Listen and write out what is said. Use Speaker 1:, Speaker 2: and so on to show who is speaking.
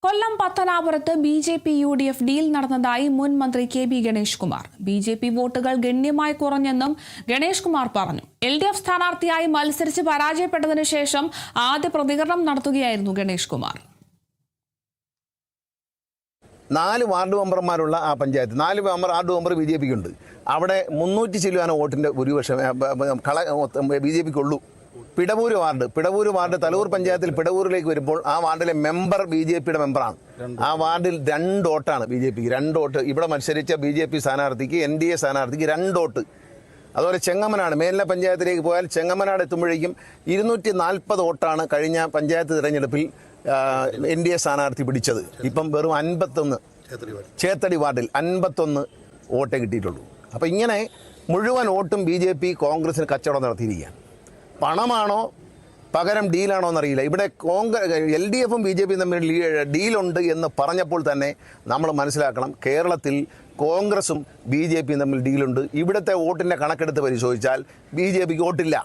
Speaker 1: കൊല്ലം പത്തനാപുരത്ത് BJP. UDF deal നടന്നതായി മുൻ മന്ത്രി കെ.ബി. ഗണേഷ് കുമാർ. ബി.ജെ.പി. വോട്ടുകൾ ഗണ്യമായി കുറഞ്ഞെന്നും ഗണേഷ് കുമാർ പറഞ്ഞു. എൽ.ഡി.എഫ് സ്ഥാനാർത്ഥിയായി മത്സരിച്ച് പരാജയപ്പെട്ടതിനു ശേഷം ആദ്യ പ്രതികരണം നടത്തുകയായിരുന്നു ഗണേഷ് കുമാർ.
Speaker 2: 4 വാർഡ് മെമ്പർമാരുള്ള ആ പഞ്ചായത്ത് 4 വാർഡ് മെമ്പർ ബി.ജെ.പിക്കുണ്ട്. അവിടെ 300 ചില്ലുവാന വോട്ടിൻ്റെ ഭൂരിപക്ഷം ബി.ജെ.പിക്കുള്ളൂ. പിടവൂര് വാർഡ് തലൂർ പഞ്ചായത്തിൽ പിടവൂരിലേക്ക് വരുമ്പോൾ ആ വാർഡിലെ മെമ്പർ ബി.ജെ.പിയുടെ മെമ്പറാണ്. ആ വാർഡിൽ 2 വോട്ടാണ് ബി.ജെ.പിക്ക്, 2 വോട്ട്. ഇവിടെ മത്സരിച്ച ബി.ജെ.പി സ്ഥാനാർത്ഥിക്ക് NDA സ്ഥാനാർത്ഥിക്ക് 2 വോട്ട്. അതുപോലെ ചെങ്ങമനാട് മേലില പഞ്ചായത്തിലേക്ക് പോയാൽ ചെങ്ങമനാട് എത്തുമ്പോഴേക്കും 240 വോട്ടാണ് കഴിഞ്ഞ പഞ്ചായത്ത് തിരഞ്ഞെടുപ്പിൽ NDA സ്ഥാനാർത്ഥി പിടിച്ചത്. ഇപ്പം വെറും 51 ചേത്തടി വാർഡിൽ 51 വോട്ടേ കിട്ടിയിട്ടുള്ളൂ. അപ്പോൾ ഇങ്ങനെ മുഴുവൻ വോട്ടും ബി.ജെ.പി കോൺഗ്രസിന് കച്ചവടം നടത്തിയിരിക്കുകയാണ്. പണമാണോ പകരം ഡീലാണോ എന്നറിയില്ല. ഇവിടെ LDFും ബി.ജെ.പിയും തമ്മിൽ ഡീലുണ്ട് എന്ന് പറഞ്ഞപ്പോൾ തന്നെ നമ്മൾ മനസ്സിലാക്കണം, കേരളത്തിൽ കോൺഗ്രസും ബി.ജെ.പിയും തമ്മിൽ ഡീലുണ്ട്. ഇവിടുത്തെ വോട്ടിൻ്റെ കണക്കെടുത്ത് പരിശോധിച്ചാൽ ബി.ജെ.പിക്ക് വോട്ടില്ല.